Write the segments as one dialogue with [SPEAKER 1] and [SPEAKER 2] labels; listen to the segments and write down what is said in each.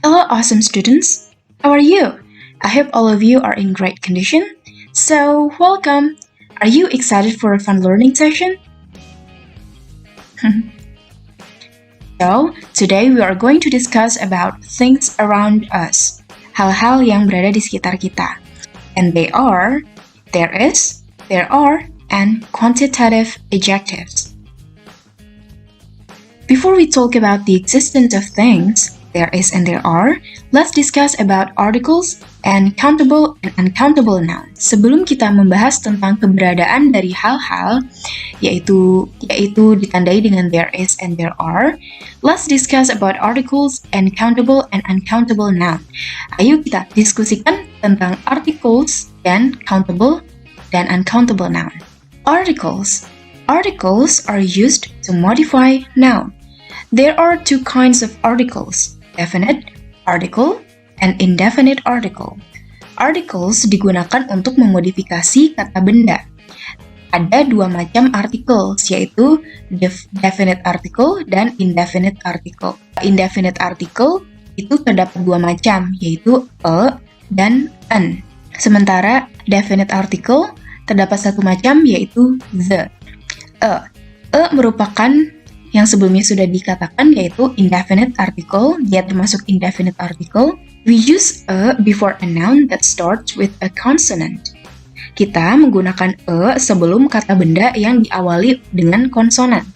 [SPEAKER 1] Hello, awesome students. How are you? I hope all of you are in great condition. So, welcome. Are you excited for a fun learning session? So, today we are going to discuss about things around us. Hal-hal yang berada di sekitar kita. And they are, there is, there are, and quantitative adjectives. Before we talk about the existence of things, there is and there are, let's discuss about articles and countable and uncountable nouns. Sebelum kita membahas tentang keberadaan dari hal-hal, yaitu ditandai dengan there is and there are, let's discuss about articles and countable and uncountable noun. Ayo kita diskusikan tentang articles dan countable dan uncountable noun. Articles. Articles are used to modify noun. There are two kinds of articles, definite article and indefinite article. Articles digunakan untuk memodifikasi kata benda. Ada dua macam articles, yaitu definite article dan indefinite article. Indefinite article itu terdapat dua macam, yaitu a dan an. Sementara definite article terdapat satu macam, yaitu the. A merupakan yang sebelumnya sudah dikatakan, yaitu indefinite article. Dia termasuk indefinite article. We use a before a noun that starts with a consonant. Kita menggunakan a sebelum kata benda yang diawali dengan konsonan.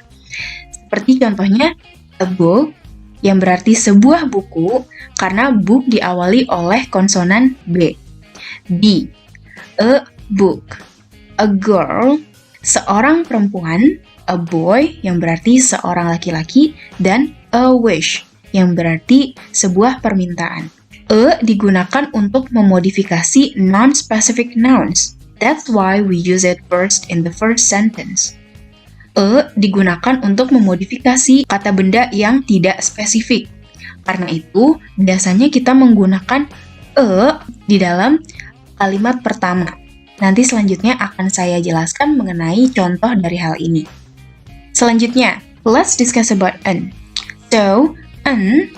[SPEAKER 1] Seperti contohnya a book, yang berarti sebuah buku, karena book diawali oleh konsonan b. B, a book. A girl, seorang perempuan. A boy, yang berarti seorang laki-laki, dan a wish, yang berarti sebuah permintaan. A digunakan untuk memodifikasi non-specific nouns. That's why we use it first in the first sentence. A digunakan untuk memodifikasi kata benda yang tidak spesifik. Karena itu, biasanya kita menggunakan a di dalam kalimat pertama. Nanti selanjutnya akan saya jelaskan mengenai contoh dari hal ini. Selanjutnya, let's discuss about an. So, an,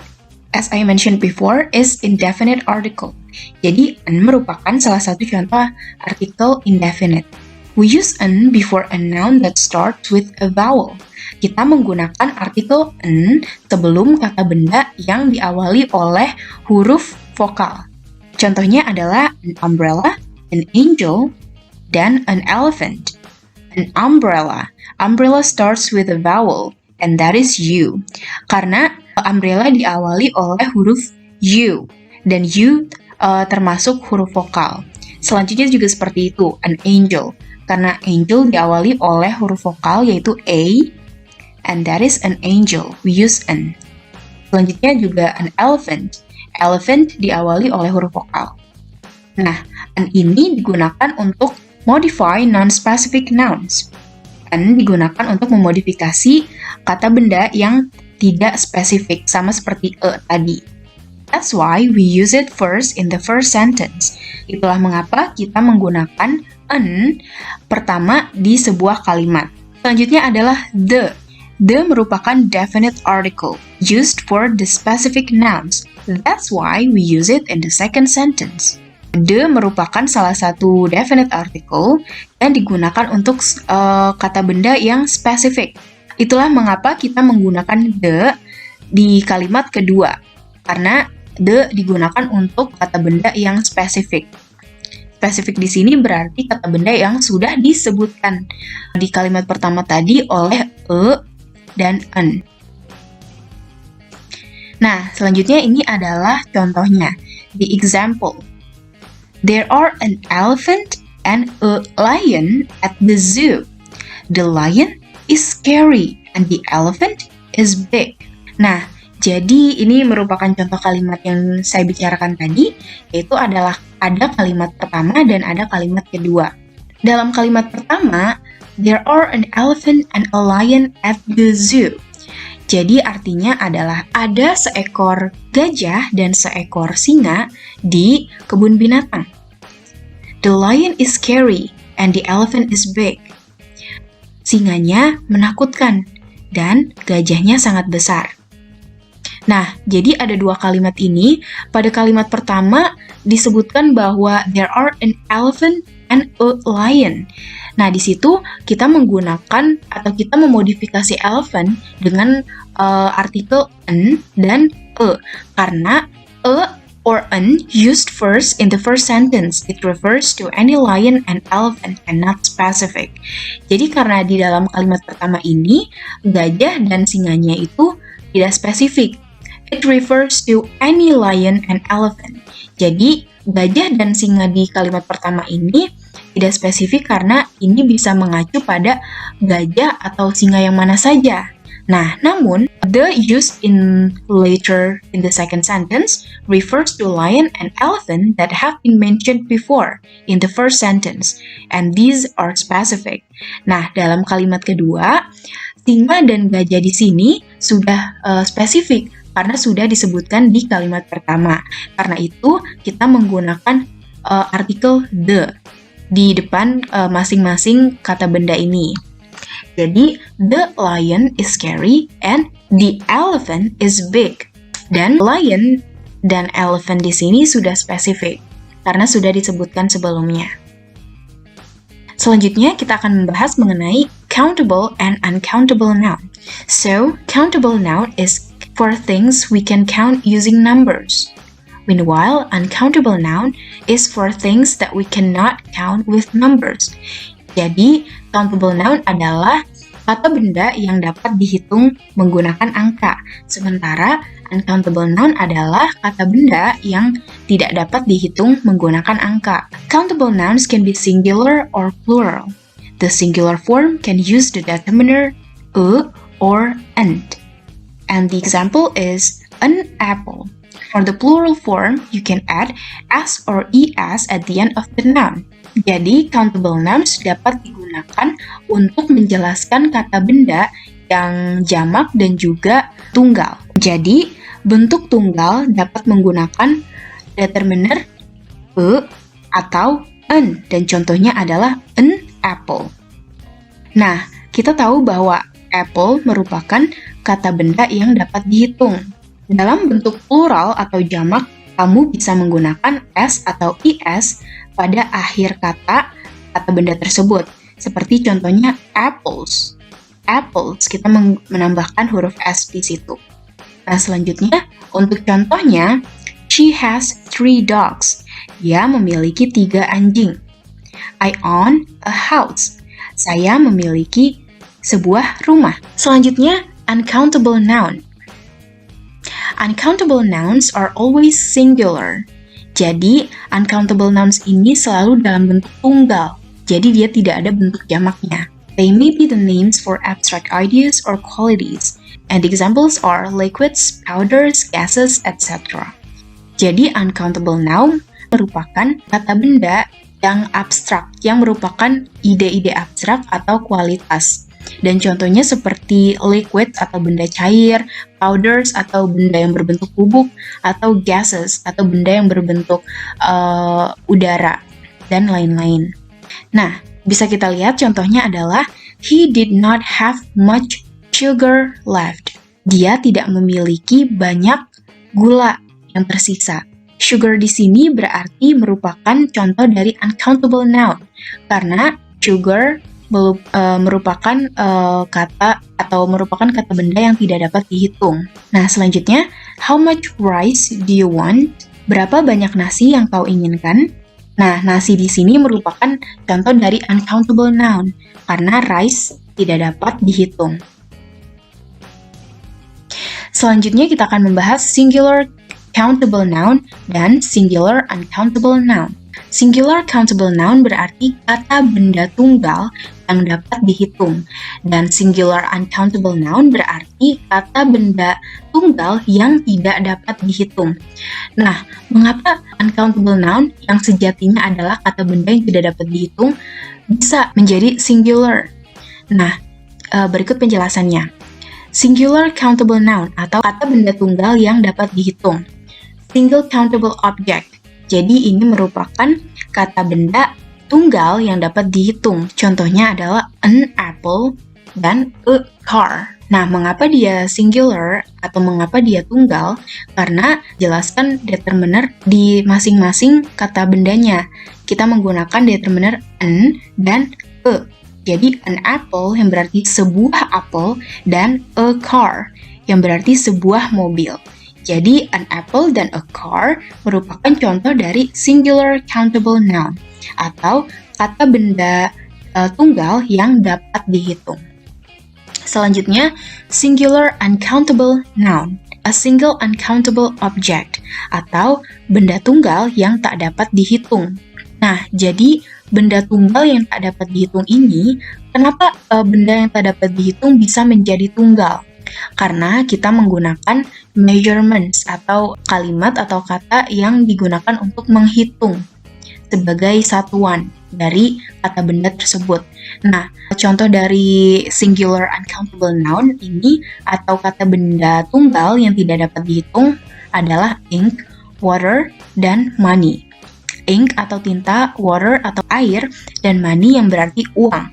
[SPEAKER 1] as I mentioned before, is indefinite article. Jadi, an merupakan salah satu contoh artikel indefinite. We use an before a noun that starts with a vowel. Kita menggunakan artikel an sebelum kata benda yang diawali oleh huruf vokal. Contohnya adalah an umbrella, an angel, dan an elephant. An umbrella. Umbrella starts with a vowel, and that is U. Karena umbrella diawali oleh huruf U, dan U termasuk huruf vokal. Selanjutnya juga seperti itu, an angel. Karena angel diawali oleh huruf vokal, yaitu A, and that is an angel. We use an. Selanjutnya juga an elephant. Elephant diawali oleh huruf vokal. Nah, an ini digunakan untuk modify non-specific nouns. An digunakan untuk memodifikasi kata benda yang tidak spesifik, sama seperti a tadi. That's why we use it first in the first sentence. Itulah mengapa kita menggunakan an pertama di sebuah kalimat. Selanjutnya adalah the. The merupakan definite article used for the specific nouns. That's why we use it in the second sentence. The merupakan salah satu definite article yang digunakan untuk kata benda yang spesifik. Itulah mengapa kita menggunakan the di kalimat kedua. Karena the digunakan untuk kata benda yang spesifik. Spesifik di sini berarti kata benda yang sudah disebutkan di kalimat pertama tadi oleh a dan an. Nah, selanjutnya ini adalah contohnya. The example. There are an elephant and a lion at the zoo. The lion is scary and the elephant is big. Nah, jadi ini merupakan contoh kalimat yang saya bicarakan tadi, yaitu adalah ada kalimat pertama dan ada kalimat kedua. Dalam kalimat pertama, there are an elephant and a lion at the zoo. Jadi artinya adalah ada seekor gajah dan seekor singa di kebun binatang. The lion is scary and the elephant is big. Singanya menakutkan dan gajahnya sangat besar. Nah, jadi ada dua kalimat ini. Pada kalimat pertama disebutkan bahwa there are an elephant and a lion. Nah, di situ kita menggunakan atau kita memodifikasi elephant dengan artikel an dan a. Karena a or an used first in the first sentence. It refers to any lion and elephant and not specific. Jadi karena di dalam kalimat pertama ini, gajah dan singanya itu tidak spesifik. It refers to any lion and elephant. Jadi, gajah dan singa di kalimat pertama ini tidak spesifik karena ini bisa mengacu pada gajah atau singa yang mana saja. Nah, namun, the used in later in the second sentence refers to lion and elephant that have been mentioned before in the first sentence, and these are specific. Nah, dalam kalimat kedua, singa dan gajah di sini sudah spesifik karena sudah disebutkan di kalimat pertama. Karena itu, kita menggunakan artikel the di depan masing-masing kata benda ini. Jadi, the lion is scary and the elephant is big. Dan lion dan elephant di sini sudah spesifik karena sudah disebutkan sebelumnya. Selanjutnya, kita akan membahas mengenai countable and uncountable noun. So, countable noun is for things we can count using numbers. Meanwhile, uncountable noun is for things that we cannot count with numbers. Jadi, countable noun adalah kata benda yang dapat dihitung menggunakan angka. Sementara, uncountable noun adalah kata benda yang tidak dapat dihitung menggunakan angka. Countable nouns can be singular or plural. The singular form can use the determiner a or an. And the example is an apple. For the plural form, you can add s or es at the end of the noun. Jadi, countable nouns dapat digunakan untuk menjelaskan kata benda yang jamak dan juga tunggal. Jadi, bentuk tunggal dapat menggunakan determiner a atau an, dan contohnya adalah an apple. Nah, kita tahu bahwa apple merupakan kata benda yang dapat dihitung. Dalam bentuk plural atau jamak, kamu bisa menggunakan s atau is pada akhir kata benda tersebut. Seperti contohnya apples. Apples, kita menambahkan huruf s di situ. Nah, selanjutnya, untuk contohnya, she has 3 dogs. Dia memiliki 3 anjing. I own a house. Saya memiliki sebuah rumah. Selanjutnya, uncountable noun. Uncountable nouns are always singular. Jadi, uncountable nouns ini selalu dalam bentuk tunggal. Jadi, dia tidak ada bentuk jamaknya. They may be the names for abstract ideas or qualities. And examples are liquids, powders, gases, etc. Jadi, uncountable noun merupakan kata benda yang abstrak, yang merupakan ide-ide abstrak atau kualitas. Dan contohnya seperti liquid atau benda cair, powders atau benda yang berbentuk bubuk, atau gases atau benda yang berbentuk udara, dan lain-lain. Nah, bisa kita lihat contohnya adalah he did not have much sugar left. Dia tidak memiliki banyak gula yang tersisa. Sugar di sini berarti merupakan contoh dari uncountable noun karena sugar merupakan kata atau merupakan kata benda yang tidak dapat dihitung. Nah, selanjutnya, how much rice do you want? Berapa banyak nasi yang kau inginkan? Nah, nasi di sini merupakan contoh dari uncountable noun karena rice tidak dapat dihitung. Selanjutnya kita akan membahas singular countable noun dan singular uncountable noun. Singular countable noun berarti kata benda tunggal yang dapat dihitung, dan singular uncountable noun berarti kata benda tunggal yang tidak dapat dihitung. Nah, mengapa uncountable noun yang sejatinya adalah kata benda yang tidak dapat dihitung bisa menjadi singular? Nah, berikut penjelasannya. Singular countable noun atau kata benda tunggal yang dapat dihitung. Single countable object. Jadi ini merupakan kata benda tunggal yang dapat dihitung. Contohnya adalah an apple, dan a car. Nah, mengapa dia singular atau mengapa dia tunggal? Karena jelaskan determiner di masing-masing kata bendanya. Kita menggunakan determiner an dan a. Jadi an apple yang berarti sebuah apel dan a car yang berarti sebuah mobil. Jadi an apple dan a car merupakan contoh dari singular countable noun atau kata benda tunggal yang dapat dihitung. Selanjutnya, singular uncountable noun, a single uncountable object, atau benda tunggal yang tak dapat dihitung. Nah, jadi benda tunggal yang tak dapat dihitung ini, kenapa benda yang tak dapat dihitung bisa menjadi tunggal? Karena kita menggunakan measurements atau kalimat atau kata yang digunakan untuk menghitung sebagai satuan dari kata benda tersebut. Nah, contoh dari singular uncountable noun ini atau kata benda tunggal yang tidak dapat dihitung adalah ink, water, dan money. Ink atau tinta, water atau air, dan money yang berarti uang.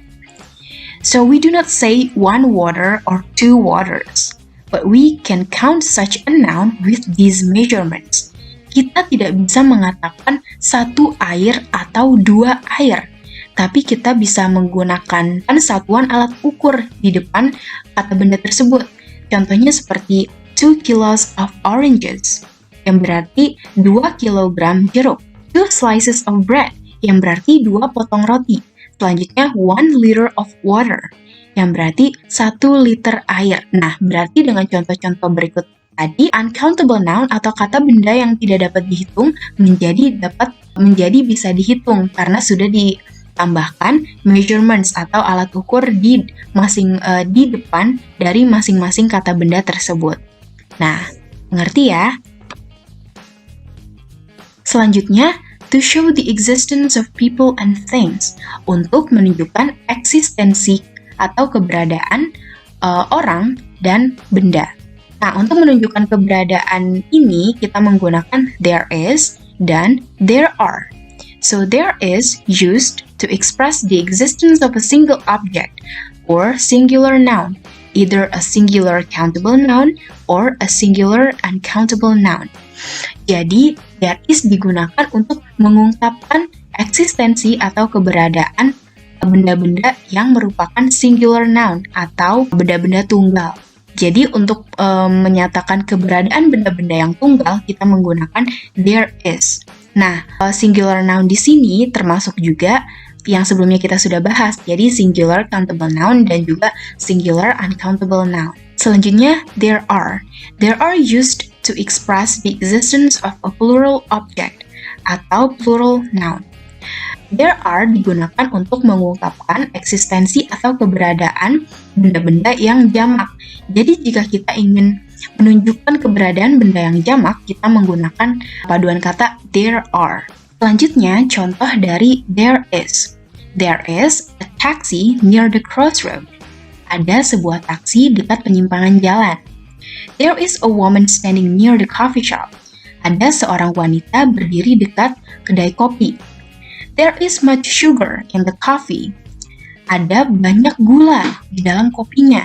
[SPEAKER 1] So we do not say one water or two waters, but we can count such a noun with these measurements. Kita tidak bisa mengatakan satu air atau dua air, tapi kita bisa menggunakan satuan alat ukur di depan kata benda tersebut. Contohnya seperti 2 kilos of oranges, yang berarti 2 kilogram jeruk. 2 slices of bread, yang berarti 2 potong roti. Selanjutnya 1 liter of water, yang berarti 1 liter air. Nah, berarti dengan contoh-contoh berikut tadi, uncountable noun atau kata benda yang tidak dapat dihitung menjadi bisa dihitung karena sudah ditambahkan measurements atau alat ukur di depan dari masing-masing kata benda tersebut. Nah, mengerti ya? Selanjutnya, to show the existence of people and things, untuk menunjukkan eksistensi atau keberadaan orang dan benda. Nah, untuk menunjukkan keberadaan ini, kita menggunakan there is dan there are. So, there is used to express the existence of a single object or singular noun, either a singular countable noun or a singular uncountable noun. Jadi, there is digunakan untuk mengungkapkan eksistensi atau keberadaan benda-benda yang merupakan singular noun atau benda-benda tunggal. Jadi untuk menyatakan keberadaan benda-benda yang tunggal, kita menggunakan there is. Nah, singular noun di sini termasuk juga yang sebelumnya kita sudah bahas, jadi singular countable noun dan juga singular uncountable noun. Selanjutnya, there are. There are used to express the existence of a plural object atau plural noun. There are digunakan untuk mengungkapkan eksistensi atau keberadaan benda-benda yang jamak. Jadi jika kita ingin menunjukkan keberadaan benda yang jamak, kita menggunakan paduan kata there are. Selanjutnya, contoh dari there is. There is a taxi near the crossroad. Ada sebuah taksi dekat penyimpangan jalan. There is a woman standing near the coffee shop. Ada seorang wanita berdiri dekat kedai kopi. There is much sugar in the coffee. Ada banyak gula di dalam kopinya.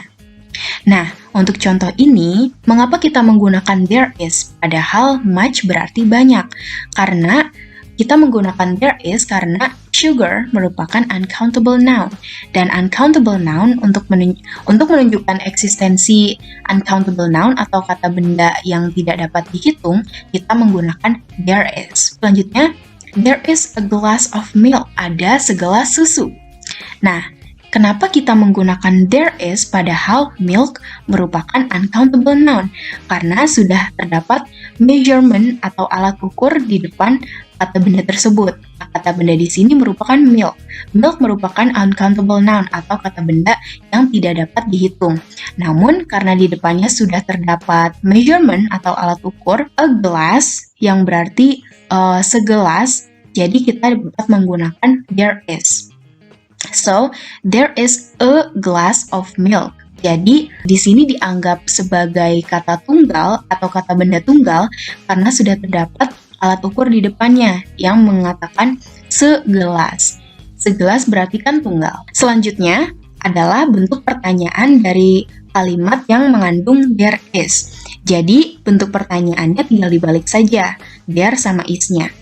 [SPEAKER 1] Nah, untuk contoh ini, mengapa kita menggunakan there is padahal much berarti banyak? Karena kita menggunakan there is karena sugar merupakan uncountable noun. Dan uncountable noun untuk menunjukkan eksistensi uncountable noun atau kata benda yang tidak dapat dihitung, kita menggunakan there is. Selanjutnya, there is a glass of milk. Ada segelas susu. Nah, kenapa kita menggunakan there is padahal milk merupakan uncountable noun? Karena sudah terdapat measurement atau alat ukur di depan kata benda tersebut. Kata benda di sini merupakan milk. Milk merupakan uncountable noun atau kata benda yang tidak dapat dihitung. Namun, karena di depannya sudah terdapat measurement atau alat ukur, a glass yang berarti segelas, jadi kita dapat menggunakan there is. So, there is a glass of milk. Jadi, di sini dianggap sebagai kata tunggal atau kata benda tunggal karena sudah terdapat alat ukur di depannya yang mengatakan segelas. Segelas berarti kan tunggal. Selanjutnya, adalah bentuk pertanyaan dari kalimat yang mengandung there is. Jadi, bentuk pertanyaannya tinggal dibalik saja, there sama is-nya.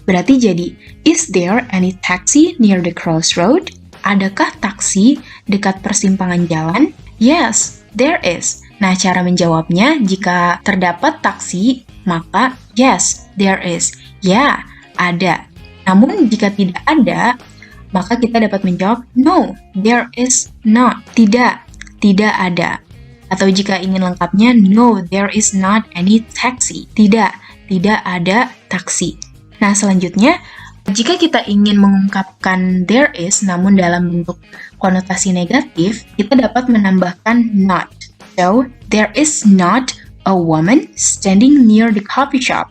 [SPEAKER 1] Berarti jadi, is there any taxi near the crossroad? Adakah taksi dekat persimpangan jalan? Yes, there is. Nah, cara menjawabnya, jika terdapat taksi, maka yes, there is. Ya, ada. Namun, jika tidak ada, maka kita dapat menjawab no, there is not. Tidak, tidak ada. Atau jika ingin lengkapnya, no, there is not any taxi. Tidak, tidak ada taksi. Nah, selanjutnya, jika kita ingin mengungkapkan there is namun dalam bentuk konotasi negatif, kita dapat menambahkan not. So, there is not a woman standing near the coffee shop.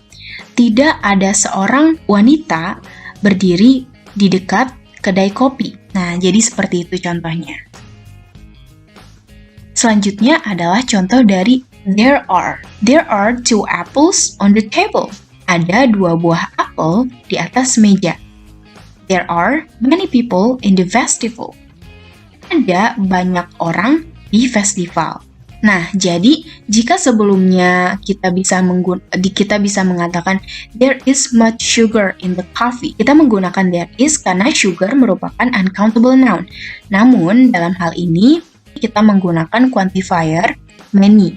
[SPEAKER 1] Tidak ada seorang wanita berdiri di dekat kedai kopi. Nah, jadi seperti itu contohnya. Selanjutnya adalah contoh dari there are. There are 2 apples on the table. Ada 2 buah apel di atas meja. There are many people in the festival. Ada banyak orang di festival. Nah, jadi jika sebelumnya kita bisa mengatakan there is much sugar in the coffee. Kita menggunakan there is karena sugar merupakan uncountable noun. Namun, dalam hal ini kita menggunakan quantifier many.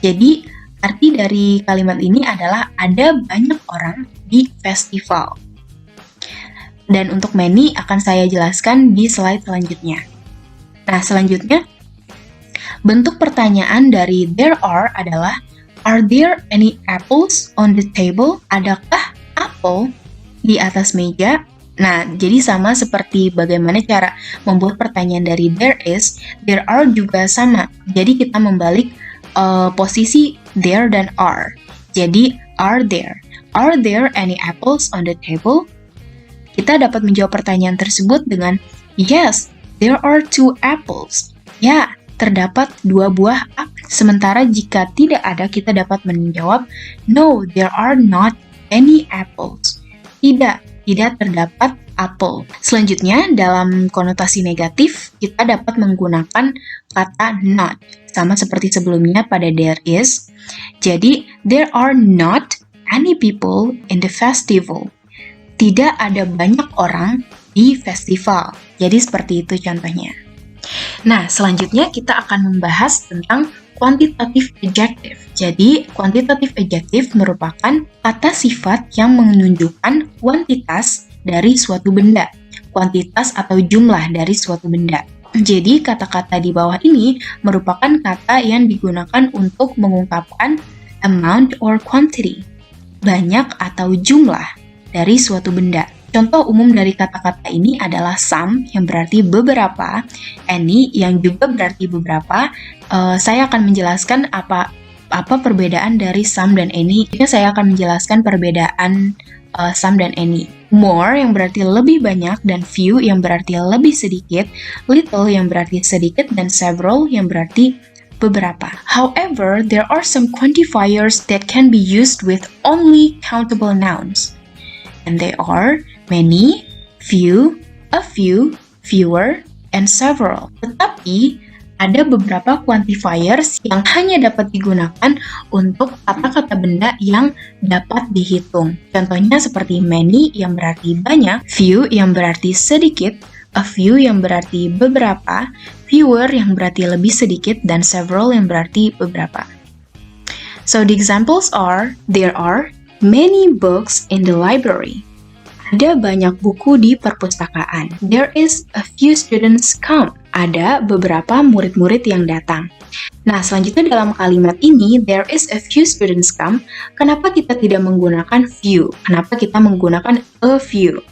[SPEAKER 1] Jadi, arti dari kalimat ini adalah ada banyak orang di festival. Dan untuk many akan saya jelaskan di slide selanjutnya. Nah, selanjutnya, bentuk pertanyaan dari there are adalah are there any apples on the table? Adakah apel di atas meja? Nah, jadi sama seperti bagaimana cara membuat pertanyaan dari there are juga sama. Jadi kita membalik posisi there dan are. Jadi, are there any apples on the table? Kita dapat menjawab pertanyaan tersebut dengan yes, there are 2 apples. Ya, terdapat 2 buah apel. Sementara jika tidak ada, kita dapat menjawab no, there are not any apples. Tidak terdapat apel. Selanjutnya, dalam konotasi negatif, kita dapat menggunakan kata not. Sama seperti sebelumnya pada there is. Jadi, there are not any people in the festival. Tidak ada banyak orang di festival. Jadi, seperti itu contohnya. Nah, selanjutnya kita akan membahas tentang quantitative adjective. Jadi, quantitative adjective merupakan kata sifat yang menunjukkan kuantitas dari suatu benda, kuantitas atau jumlah dari suatu benda. Jadi, kata-kata di bawah ini merupakan kata yang digunakan untuk mengungkapkan amount or quantity, banyak atau jumlah dari suatu benda. Contoh umum dari kata-kata ini adalah some yang berarti beberapa, any yang juga berarti beberapa. Saya akan menjelaskan apa perbedaan dari some dan any. Saya akan menjelaskan perbedaan some dan any. More yang berarti lebih banyak dan few yang berarti lebih sedikit, little yang berarti sedikit dan several yang berarti beberapa. However, there are some quantifiers that can be used with only countable nouns. And they are many, few, a few, fewer, and several. Tetapi, ada beberapa quantifiers yang hanya dapat digunakan untuk kata-kata benda yang dapat dihitung. Contohnya seperti many yang berarti banyak, few yang berarti sedikit, a few yang berarti beberapa, fewer yang berarti lebih sedikit, dan several yang berarti beberapa. So the examples are, there are many books in the library. Ada banyak buku di perpustakaan. There is a few students come. Ada beberapa murid-murid yang datang. Nah, selanjutnya dalam kalimat ini, there is a few students come. Kenapa kita tidak menggunakan few? Kenapa kita menggunakan a few?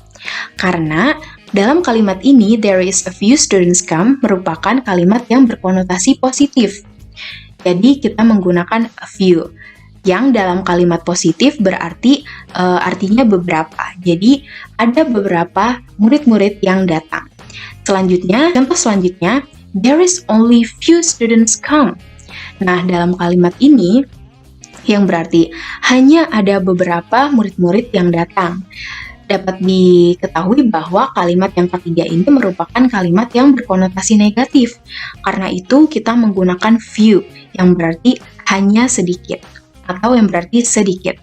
[SPEAKER 1] Karena dalam kalimat ini, there is a few students come merupakan kalimat yang berkonotasi positif. Jadi, kita menggunakan a few. Yang dalam kalimat positif berarti artinya beberapa. Jadi, ada beberapa murid-murid yang datang. Selanjutnya, contoh selanjutnya, there is only few students come. Nah, dalam kalimat ini, yang berarti hanya ada beberapa murid-murid yang datang. dapat diketahui bahwa kalimat yang ketiga ini merupakan kalimat yang berkonotasi negatif. Karena itu kita menggunakan few yang berarti hanya sedikit atau yang berarti sedikit.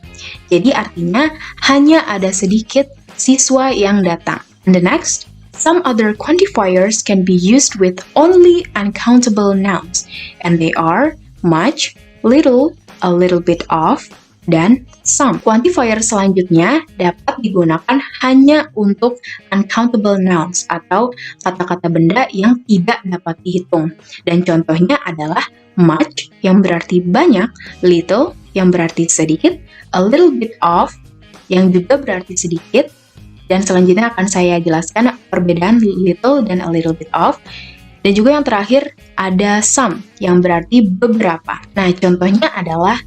[SPEAKER 1] Jadi artinya hanya ada sedikit siswa yang datang. And the next, some other quantifiers can be used with only uncountable nouns, and they are much, little, a little bit of, dan some. Quantifier selanjutnya dapat digunakan hanya untuk uncountable nouns atau kata-kata benda yang tidak dapat dihitung. Dan contohnya adalah much yang berarti banyak, little yang berarti sedikit, a little bit of yang juga berarti sedikit, dan selanjutnya akan saya jelaskan perbedaan little dan a little bit of. Dan juga yang terakhir ada some yang berarti beberapa. Nah, contohnya adalah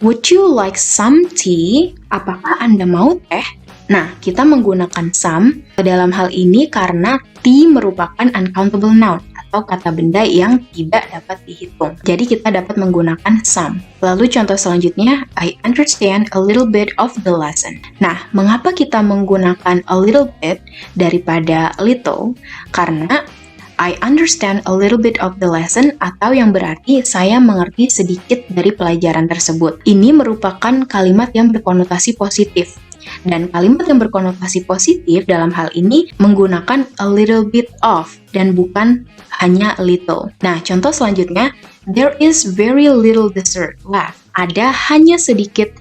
[SPEAKER 1] would you like some tea? Apakah Anda mau teh? Nah, kita menggunakan some dalam hal ini karena tea merupakan uncountable noun atau kata benda yang tidak dapat dihitung. Jadi kita dapat menggunakan some. Lalu contoh selanjutnya, I understand a little bit of the lesson. Nah, mengapa kita menggunakan a little bit daripada little? Karena I understand a little bit of the lesson atau yang berarti saya mengerti sedikit dari pelajaran tersebut. Ini merupakan kalimat yang berkonotasi positif. Dan kalimat yang berkonotasi positif dalam hal ini menggunakan a little bit of dan bukan hanya little. Nah, contoh selanjutnya, there is very little dessert left. Ada hanya sedikit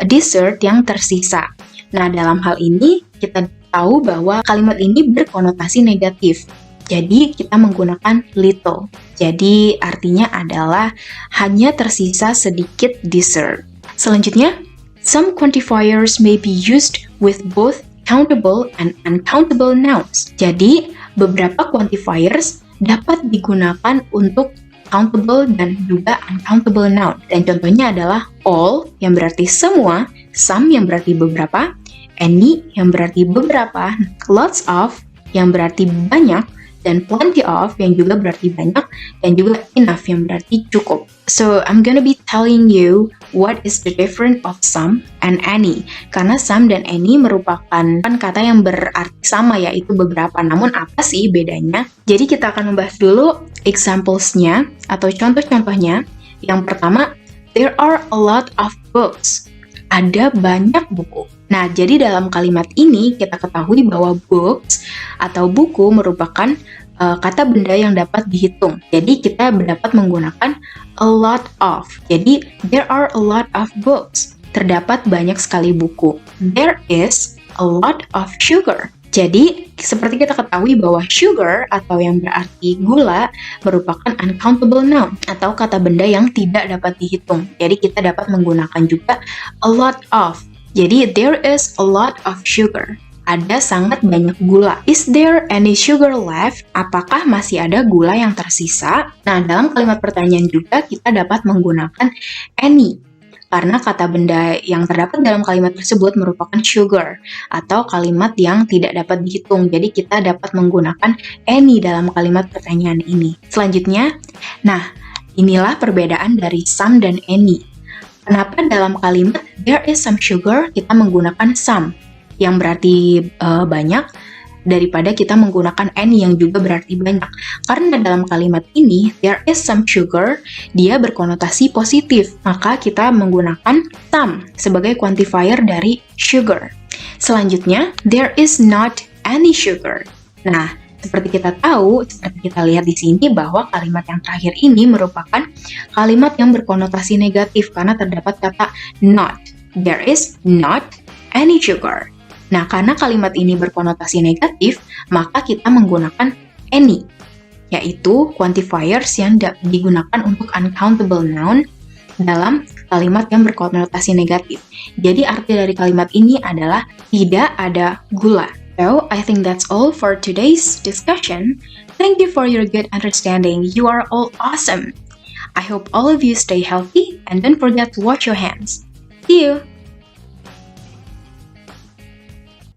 [SPEAKER 1] dessert yang tersisa. Nah, dalam hal ini kita tahu bahwa kalimat ini berkonotasi negatif. Jadi kita menggunakan little. Jadi artinya adalah hanya tersisa sedikit dessert. Selanjutnya, some quantifiers may be used with both countable and uncountable nouns. Jadi beberapa quantifiers dapat digunakan untuk countable dan juga uncountable noun. Dan contohnya adalah all yang berarti semua, some yang berarti beberapa, any yang berarti beberapa, lots of yang berarti banyak, dan plenty of yang juga berarti banyak, dan juga enough yang berarti cukup. So, I'm gonna be telling you what is the difference of some and any. Karena some dan any merupakan kata yang berarti sama, yaitu beberapa. Namun apa sih bedanya? Jadi kita akan membahas dulu examples-nya atau contoh-contohnya. Yang pertama, there are a lot of books. Ada banyak buku. Nah, jadi dalam kalimat ini kita ketahui bahwa books atau buku merupakan kata benda yang dapat dihitung. Jadi kita dapat menggunakan a lot of. Jadi there are a lot of books. Terdapat banyak sekali buku. There is a lot of sugar. Jadi seperti kita ketahui bahwa sugar atau yang berarti gula merupakan uncountable noun atau kata benda yang tidak dapat dihitung. Jadi kita dapat menggunakan juga a lot of. Jadi there is a lot of sugar. Ada sangat banyak gula. Is there any sugar left? Apakah masih ada gula yang tersisa? Nah, dalam kalimat pertanyaan juga kita dapat menggunakan any. Karena kata benda yang terdapat dalam kalimat tersebut merupakan sugar atau kalimat yang tidak dapat dihitung. Jadi kita dapat menggunakan any dalam kalimat pertanyaan ini. Selanjutnya, nah inilah perbedaan dari some dan any. Kenapa dalam kalimat there is some sugar kita menggunakan some yang berarti banyak daripada kita menggunakan any yang juga berarti banyak. Karena dalam kalimat ini there is some sugar, dia berkonotasi positif. Maka kita menggunakan some sebagai quantifier dari sugar. Selanjutnya, there is not any sugar. Nah, seperti kita tahu, seperti kita lihat di sini bahwa kalimat yang terakhir ini merupakan kalimat yang berkonotasi negatif karena terdapat kata not. There is not any sugar. Nah, karena kalimat ini berkonotasi negatif, maka kita menggunakan any, yaitu quantifiers yang digunakan untuk uncountable noun dalam kalimat yang berkonotasi negatif. Jadi arti dari kalimat ini adalah tidak ada gula. So, I think that's all for today's discussion. Thank you for your good understanding. You are all awesome. I hope all of you stay healthy and don't forget to wash your hands. See you!